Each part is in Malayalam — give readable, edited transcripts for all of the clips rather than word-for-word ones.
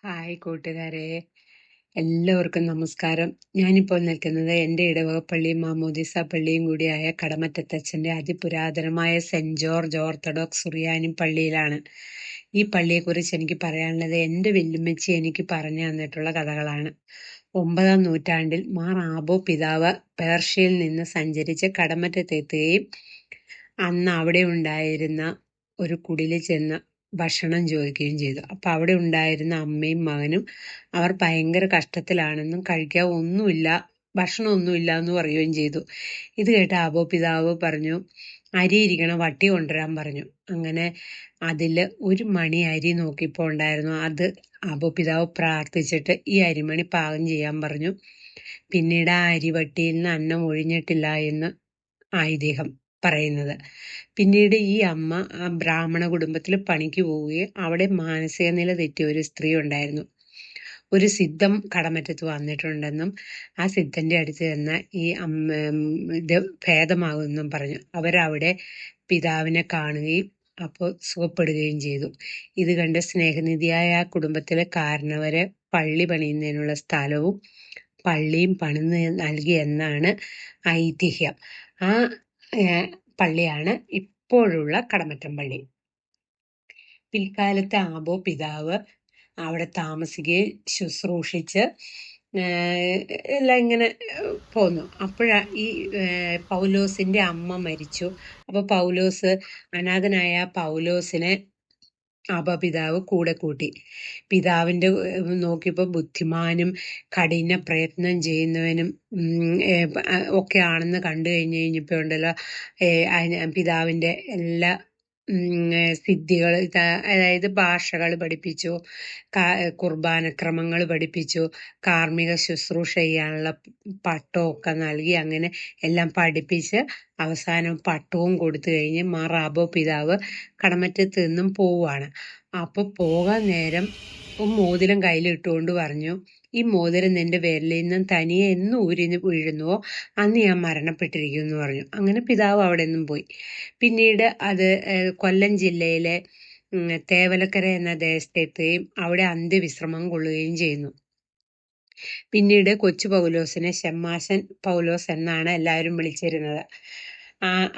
ഹായ് കൂട്ടുകാരെ, എല്ലാവർക്കും നമസ്കാരം. ഞാനിപ്പോൾ നിൽക്കുന്നത് എൻ്റെ ഇടവകപ്പള്ളിയും മാമോദിസ പള്ളിയും കൂടിയായ കടമറ്റത്തച്ഛൻ്റെ അതിപുരാതനമായ സെന്റ് ജോർജ് ഓർത്തഡോക്സ് സുറിയാനി പള്ളിയിലാണ്. ഈ പള്ളിയെക്കുറിച്ച് എനിക്ക് പറയാനുള്ളത് എൻ്റെ വല്യമ്മച്ചി എനിക്ക് പറഞ്ഞു തന്നിട്ടുള്ള കഥകളാണ്. 9-ാം നൂറ്റാണ്ടിൽ മാർ ആബോ പിതാവ് പേർഷ്യയിൽ നിന്ന് സഞ്ചരിച്ച് കടമറ്റത്തെത്തുകയും അന്ന് അവിടെ ഉണ്ടായിരുന്ന ഒരു കുടിലിൽ ചെന്ന് ഭക്ഷണം ചോദിക്കുകയും ചെയ്തു. അപ്പൊ അവിടെ ഉണ്ടായിരുന്ന അമ്മയും മകനും അവർ ഭയങ്കര കഷ്ടത്തിലാണെന്നും കഴിക്കാൻ ഒന്നുമില്ല, ഭക്ഷണമൊന്നുമില്ല എന്ന് പറയുകയും ചെയ്തു. ഇത് കേട്ട് ആബോ പിതാവ് പറഞ്ഞു, അരി ഇരിക്കണ വട്ടി കൊണ്ടുവരാൻ പറഞ്ഞു. അങ്ങനെ അതില് ഒരു മണി അരി നോക്കിയപ്പോൾ ഉണ്ടായിരുന്നു. അത് ആബോ പിതാവ് പ്രാർത്ഥിച്ചിട്ട് ഈ അരിമണി പാകം ചെയ്യാൻ പറഞ്ഞു. പിന്നീട് ആ അരിവട്ടിയിൽ നിന്ന് അന്നം ഒഴിഞ്ഞിട്ടില്ല എന്ന് ഐതിഹ്യം പറയുന്നത്. പിന്നീട് ഈ അമ്മ ആ ബ്രാഹ്മണ കുടുംബത്തിൽ പണിക്ക് പോവുകയും അവിടെ മാനസിക നില തെറ്റിയ ഒരു സ്ത്രീ ഉണ്ടായിരുന്നു. ഒരു സിദ്ധം കടമറ്റത്ത് വന്നിട്ടുണ്ടെന്നും ആ സിദ്ധന്റെ അടുത്ത് ചെന്ന ഈ ഇത് ഭേദമാകുമെന്നും പറഞ്ഞു. അവരവിടെ പിതാവിനെ കാണുകയും അപ്പോൾ സുഖപ്പെടുകയും ചെയ്തു. ഇത് കണ്ട് സ്നേഹനിധിയായ ആ കുടുംബത്തിലെ കാരണവരെ പള്ളി പണിയുന്നതിനുള്ള സ്ഥലവും പള്ളിയും പണിന്ന് നൽകി എന്നാണ് ഐതിഹ്യം. ആ പള്ളിയാണ് ഇപ്പോഴുള്ള കടമറ്റം പള്ളി. പിൽക്കാലത്ത് ആബോ പിതാവ് അവിടെ താമസിക്കുകയും ശുശ്രൂഷിച്ച് എല്ലാം ഇങ്ങനെ പോന്നു. അപ്പോഴാ ഈ പൗലോസിന്റെ അമ്മ മരിച്ചു. അപ്പൊ പൗലോസ്, അനാഥനായ പൗലോസിനെ പിതാവ് കൂടെ കൂട്ടി. പിതാവിന്റെ നോക്കിയപ്പോ ബുദ്ധിമാനും കഠിന പ്രയത്നം ചെയ്യുന്നവനും ഒക്കെ ആണെന്ന് കണ്ടു കഴിഞ്ഞപ്പോ ഉണ്ടല്ലോ, പിതാവിന്റെ എല്ലാ സിദ്ധികൾ, അതായത് ഭാഷകൾ പഠിപ്പിച്ചു, കുർബാനക്രമങ്ങൾ പഠിപ്പിച്ചു, കാർമ്മിക ശുശ്രൂഷ ചെയ്യാനുള്ള പട്ടമൊക്കെ നൽകി. അങ്ങനെ എല്ലാം പഠിപ്പിച്ച് അവസാനം പട്ടവും കൊടുത്തു കഴിഞ്ഞ് മാർ ആബോ പിതാവ് കടമറ്റത്ത് നിന്നും പോവുകയാണ്. അപ്പൊ പോകാൻ നേരം മോതിരം കയ്യിലിട്ടുകൊണ്ട് പറഞ്ഞു, ഈ മോതിരം നിന്റെ വിരലിൽ നിന്നും തനിയെ എന്ന് ഊരിന് വീഴുന്നുവോ അന്ന് ഞാൻ മരണപ്പെട്ടിരിക്കും എന്ന് പറഞ്ഞു. അങ്ങനെ പിതാവ് അവിടെ നിന്നും പോയി. പിന്നീട് അത് കൊല്ലം ജില്ലയിലെ തേവലക്കര എന്ന ദേശത്തെത്തുകയും അവിടെ അന്ത്യവിശ്രമം കൊള്ളുകയും ചെയ്യുന്നു. പിന്നീട് കൊച്ചു പൗലോസിനെ ഷമ്മാശൻ പൗലോസ് എന്നാണ് എല്ലാവരും വിളിച്ചിരുന്നത്.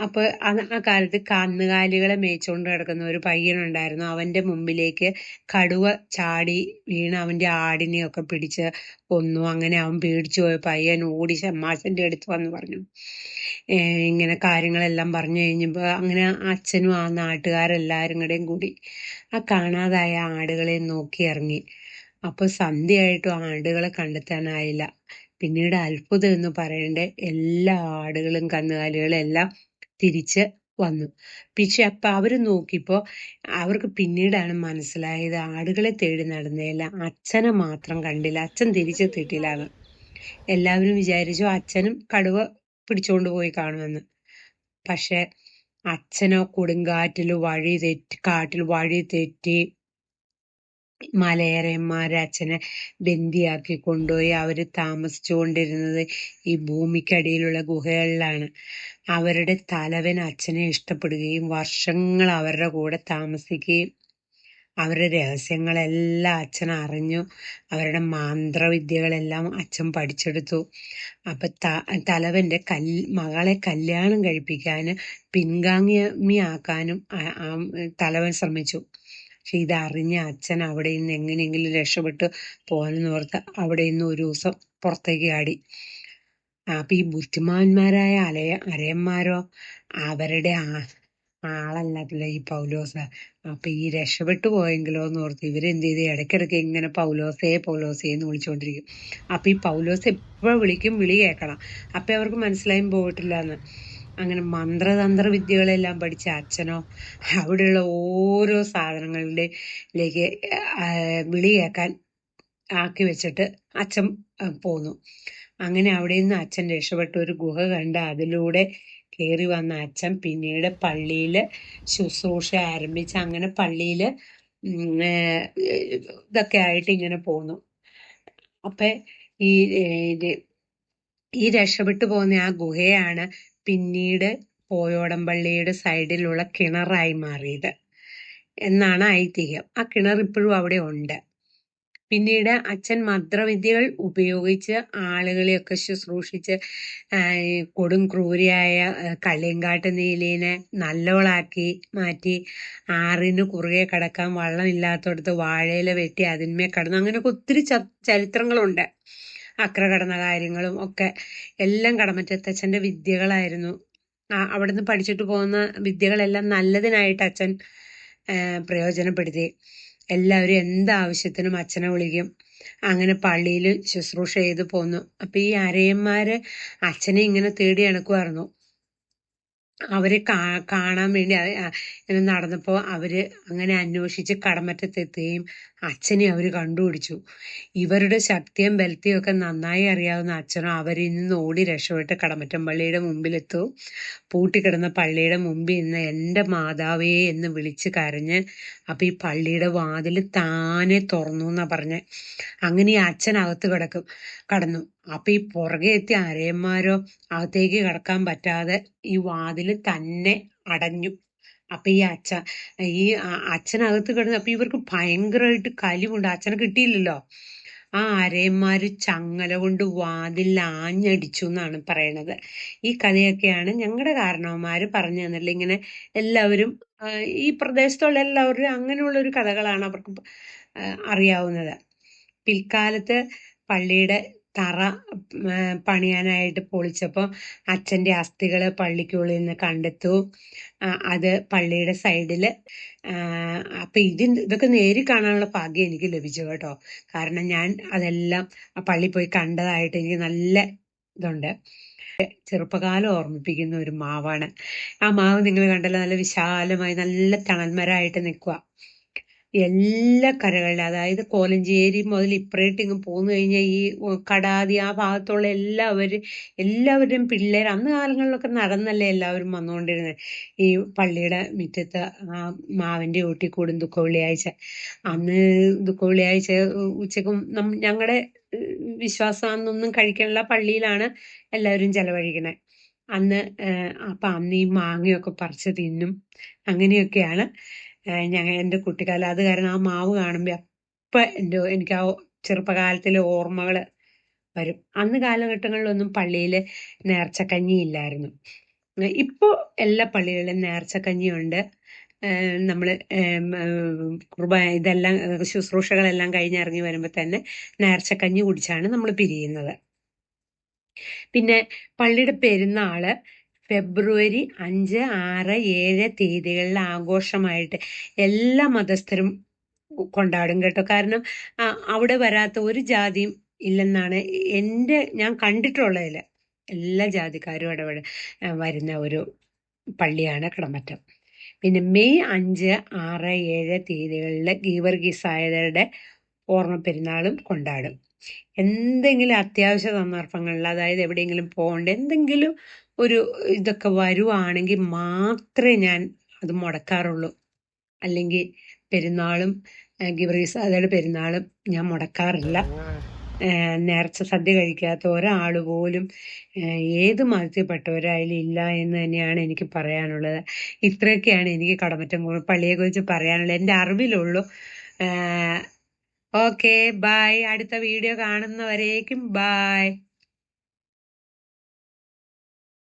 അപ്പൊ ആ കാലത്ത് കന്നുകാലികളെ മേയിച്ചുകൊണ്ട് കിടക്കുന്ന ഒരു പയ്യനുണ്ടായിരുന്നു. അവന്റെ മുമ്പിലേക്ക് കടുവ ചാടി വീണ് അവന്റെ ആടിനെയൊക്കെ പിടിച്ച് കൊന്നു. അങ്ങനെ അവൻ പേടിച്ചു പോയ പയ്യൻ ഓടി ഷമ്മാശന്റെ അടുത്ത് വന്ന് പറഞ്ഞു, ഇങ്ങനെ കാര്യങ്ങളെല്ലാം പറഞ്ഞു കഴിഞ്ഞപ്പോ അങ്ങനെ അച്ഛനും ആ നാട്ടുകാരെല്ലാരും കൂടി ആ കാണാതായ ആടുകളെ നോക്കി ഇറങ്ങി. അപ്പൊ സന്ധ്യയായിട്ടും ആടുകളെ കണ്ടെത്താനായില്ല. പിന്നീട് അത്ഭുതം എന്ന് പറയേണ്ട എല്ലാ ആടുകളും കന്നുകാലികളും എല്ലാം തിരിച്ച് വന്നു. പക്ഷെ അപ്പൊ അവര് നോക്കിയപ്പോ അവർക്ക് പിന്നീടാണ് മനസ്സിലായത് ആടുകളെ തേടി നടന്നതല്ല, അച്ഛനെ മാത്രം കണ്ടില്ല, അച്ഛൻ തിരിച്ചെത്തിയിട്ടില്ലാന്ന്. എല്ലാവരും വിചാരിച്ചു അച്ഛനും കടുവ പിടിച്ചോണ്ട് പോയി കാണുമെന്ന്. പക്ഷെ അച്ഛനോ കൊടുങ്കാറ്റിൽ കാട്ടിൽ വഴി തെറ്റി മലയരയന്മാരെ അച്ഛനെ ബന്ദിയാക്കി കൊണ്ടുപോയി. അവര് താമസിച്ചുകൊണ്ടിരുന്നത് ഈ ഭൂമിക്കടിയിലുള്ള ഗുഹകളിലാണ്. അവരുടെ തലവൻ അച്ഛനെ ഇഷ്ടപ്പെടുകയും വർഷങ്ങൾ അവരുടെ കൂടെ താമസിക്കുകയും അവരുടെ രഹസ്യങ്ങളെല്ലാം അച്ഛൻ അറിഞ്ഞു. അവരുടെ മാന്ത്രവിദ്യകളെല്ലാം അച്ഛൻ പഠിച്ചെടുത്തു. അപ്പൊ തലവന്റെ മകളെ കല്യാണം കഴിപ്പിക്കാന് പിൻഗാമിയാക്കാനും തലവൻ ശ്രമിച്ചു. പക്ഷെ ഇതറിഞ്ഞ അച്ഛൻ അവിടെ നിന്ന് എങ്ങനെയെങ്കിലും രക്ഷപ്പെട്ട് പോകാനെന്ന് ഓർത്ത് അവിടെ നിന്ന് ഒരു ദിവസം പുറത്തേക്ക് ആടി. അപ്പൊ ഈ ബുദ്ധിമാന്മാരായ അരയന്മാരോ അവരുടെ ആളല്ലല്ലോ ഈ പൗലോസ്. അപ്പൊ ഈ രക്ഷപ്പെട്ടു പോയെങ്കിലോ എന്ന് ഓർത്ത് ഇവരെന്ത് ചെയ്ത് ഇടയ്ക്കിടയ്ക്ക് ഇങ്ങനെ പൗലോസേ എന്ന് വിളിച്ചുകൊണ്ടിരിക്കും. അപ്പൊ ഈ പൗലോസ് എപ്പോഴും വിളി കേൾക്കണം. അപ്പൊ അവർക്ക് മനസ്സിലായും പോയിട്ടില്ല എന്ന്. അങ്ങനെ മന്ത്രതന്ത്ര വിദ്യകളെല്ലാം പഠിച്ച അച്ഛനോ അവിടെയുള്ള ഓരോ സാധനങ്ങളിലേക്ക് വിളി കേൾക്കാൻ ആക്കി വെച്ചിട്ട് അച്ഛൻ പോന്നു. അങ്ങനെ അവിടെ നിന്ന് അച്ഛൻ രക്ഷപ്പെട്ട ഒരു ഗുഹ കണ്ട് അതിലൂടെ കയറി വന്ന അച്ഛൻ പിന്നീട് പള്ളിയില് ശുശ്രൂഷ ആരംഭിച്ച് അങ്ങനെ പള്ളിയില് ഇതൊക്കെ ആയിട്ട് ഇങ്ങനെ പോന്നു. അപ്പൊ ഈ രക്ഷപ്പെട്ടു പോകുന്ന ആ ഗുഹയാണ് പിന്നീട് പോയോടംപള്ളിയുടെ സൈഡിലുള്ള കിണറായി മാറിയത് എന്നാണ് ഐതിഹ്യം. ആ കിണർ ഇപ്പോഴും അവിടെ ഉണ്ട്. പിന്നീട് അച്ഛൻ മന്ത്രവിദ്യകൾ ഉപയോഗിച്ച് ആളുകളെയൊക്കെ ശുശ്രൂഷിച്ച് കൊടും ക്രൂരിയായ കള്ളിയങ്കാട്ട് നീലിനെ നല്ലവളാക്കി മാറ്റി, ആറിന് കുറുകെ കടക്കാൻ വള്ളമില്ലാത്തടത്ത് വാഴയില വെട്ടി അതിന്മേൽ കടന്നു. അങ്ങനെയൊക്കെ ഒത്തിരി ചരിത്രങ്ങളുണ്ട്. അക്ര കടന്ന കാര്യങ്ങളും ഒക്കെ എല്ലാം കടമറ്റത്തച്ഛൻ്റെ വിദ്യകളായിരുന്നു. അവിടുന്ന് പഠിച്ചിട്ട് പോകുന്ന വിദ്യകളെല്ലാം നല്ലതിനായിട്ട് അച്ഛൻ പ്രയോജനപ്പെടുത്തി. എല്ലാവരും എന്താവശ്യത്തിനും അച്ഛനെ വിളിക്കും. അങ്ങനെ പള്ളിയിൽ ശുശ്രൂഷ ചെയ്ത് പോന്നു. അപ്പൊ ഈ അരയന്മാര് അച്ഛനെ ഇങ്ങനെ തേടി നടക്കുമായിരുന്നു. അവരെ കാണാൻ വേണ്ടി ഇങ്ങനെ നടന്നപ്പോൾ അവര് അങ്ങനെ അന്വേഷിച്ച് കടമറ്റത്തെത്തുകയും അച്ഛനെ അവര് കണ്ടുപിടിച്ചു. ഇവരുടെ ശക്തിയും ബലത്തെയും ഒക്കെ നന്നായി അറിയാവുന്ന അച്ഛനും അവരിൽ നിന്ന് ഓടി രക്ഷപ്പെട്ട് കടമറ്റം പള്ളിയുടെ മുമ്പിലെത്തു. പൂട്ടിക്കിടന്ന പള്ളിയുടെ മുമ്പിൽ നിന്ന് എൻ്റെ മാതാവേ എന്ന് വിളിച്ച് കരഞ്ഞ്, അപ്പൊ ഈ പള്ളിയുടെ വാതിൽ താനെ തുറന്നു എന്നാ പറഞ്ഞ്. അങ്ങനെ ഈ അച്ഛൻ അകത്ത് കടന്നു. അപ്പൊ ഈ പുറകെ എത്തിയ അരയന്മാരോ അകത്തേക്ക് കടക്കാൻ പറ്റാതെ ഈ വാതില് തന്നെ അടഞ്ഞു. അപ്പൊ ഈ അച്ഛനകത്ത് കിടന്നു. അപ്പൊ ഇവർക്ക് ഭയങ്കരമായിട്ട് കലിവുണ്ട്, അച്ഛനെ കിട്ടിയില്ലല്ലോ. ആ അരയന്മാര് ചങ്ങല കൊണ്ട് വാതിൽ ആഞ്ഞടിച്ചു എന്നാണ് പറയണത്. ഈ കഥയൊക്കെയാണ് ഞങ്ങളുടെ കാരണവന്മാര് പറഞ്ഞു തന്നില്ല. ഇങ്ങനെ എല്ലാവരും ഈ പ്രദേശത്തുള്ള എല്ലാവരും അങ്ങനെയുള്ള ഒരു കഥകളാണ് അവർക്ക് അറിയാവുന്നത്. പിൽക്കാലത്ത് പള്ളിയുടെ തറ പണിയാനായിട്ട് പൊളിച്ചപ്പോൾ അച്ഛൻ്റെ അസ്ഥികൾ പള്ളിക്കുള്ളിൽ നിന്ന് കണ്ടെത്തു. അത് പള്ളിയുടെ സൈഡില് അപ്പൊ ഇതൊക്കെ നേരി കാണാനുള്ള ഭാഗ്യം എനിക്ക് ലഭിച്ചു കേട്ടോ. കാരണം ഞാൻ അതെല്ലാം ആ പള്ളി പോയി കണ്ടതായിട്ട് എനിക്ക് നല്ല ഇതുണ്ട്. ചെറുപ്പകാലം ഓർമ്മിപ്പിക്കുന്ന ഒരു മാവാണ്. ആ മാവ് നിങ്ങൾ കണ്ടല്ലോ, നല്ല വിശാലമായി നല്ല തണൽമരമായിട്ട് നിൽക്കുക. എല്ലാ കരകളിലും, അതായത് കോലഞ്ചേരി മുതൽ ഇപ്പറേട്ടിങ്ങ് പോന്നു കഴിഞ്ഞാൽ ഈ കടാതി ആ ഭാഗത്തുള്ള എല്ലാവരുടെയും പിള്ളേർ അന്ന് കാലങ്ങളിലൊക്കെ നടന്നല്ലേ എല്ലാവരും വന്നുകൊണ്ടിരുന്നത്. ഈ പള്ളിയുടെ മുറ്റത്ത് ആ മാവിന്റെ കൂട്ടിക്കൂടും ദുഃഖ വെള്ളിയാഴ്ച. അന്ന് ദുഃഖ വെള്ളിയാഴ്ച ഉച്ചക്കും ഞങ്ങളുടെ വിശ്വാസം അന്നൊന്നും കഴിക്കാനുള്ള പള്ളിയിലാണ് എല്ലാവരും ചെലവഴിക്കണേ. അന്ന് അന്ന് ഈ മാങ്ങയൊക്കെ പറിച്ച് തിന്നും. അങ്ങനെയൊക്കെയാണ് എൻ്റെ കുട്ടിക്കാലം. അത് കാരണം ആ മാവ് കാണുമ്പോൾ അപ്പം എനിക്ക് ആ ചെറുപ്പകാലത്തിലെ ഓർമ്മകൾ വരും. അന്ന് കാലഘട്ടങ്ങളിലൊന്നും പള്ളിയിൽ നേർച്ചക്കഞ്ഞി ഇല്ലായിരുന്നു. ഇപ്പോൾ എല്ലാ പള്ളികളിലും നേർച്ചക്കഞ്ഞിയുണ്ട്. നമ്മൾ ഇതെല്ലാം ശുശ്രൂഷകളെല്ലാം കഴിഞ്ഞിറങ്ങി വരുമ്പോൾ തന്നെ നേർച്ചക്കഞ്ഞി കുടിച്ചാണ് നമ്മൾ പിരിയുന്നത്. പിന്നെ പള്ളിയുടെ പെരുന്നാള് ഫെബ്രുവരി 5, 6, 7 തീയതികളിൽ ആഘോഷമായിട്ട് എല്ലാ മതസ്ഥരും കൊണ്ടാടും കേട്ടോ. കാരണം അവിടെ വരാത്ത ഒരു ജാതിയും ഇല്ലെന്നാണ് ഞാൻ കണ്ടിട്ടുള്ളതിൽ. എല്ലാ ജാതിക്കാരും അവിടെ വരുന്ന ഒരു പള്ളിയാണ് കടമറ്റം. പിന്നെ മെയ് 5, 6, 7 തീയതികളിൽ ഗീവർഗീസായരുടെ ഓർമ്മ പെരുന്നാളും കൊണ്ടാടും. എന്തെങ്കിലും അത്യാവശ്യ സന്ദർഭങ്ങളിൽ, അതായത് എവിടെയെങ്കിലും പോകേണ്ട എന്തെങ്കിലും ഒരു ഇതൊക്കെ വരുവാണെങ്കിൽ മാത്രമേ ഞാൻ അത് മുടക്കാറുള്ളൂ. അല്ലെങ്കിൽ പെരുന്നാളും ഗീവർഗീസായരുടെ പെരുന്നാളും ഞാൻ മുടക്കാറില്ല. നേർച്ച സദ്യ കഴിക്കാത്ത ഒരാൾ പോലും ഏത് മതത്തിൽപ്പെട്ടവരായാലും ഇല്ല എന്ന് തന്നെയാണ് എനിക്ക് പറയാനുള്ളത്. ഇത്രയൊക്കെയാണ് എനിക്ക് കടമറ്റം പള്ളിയെക്കുറിച്ച് പറയാനുള്ളത്, എൻ്റെ അറിവിലുള്ളൂ. Okay, bye. അടുത്ത വീഡിയോ കാണുന്നവരേക്കും ബൈ.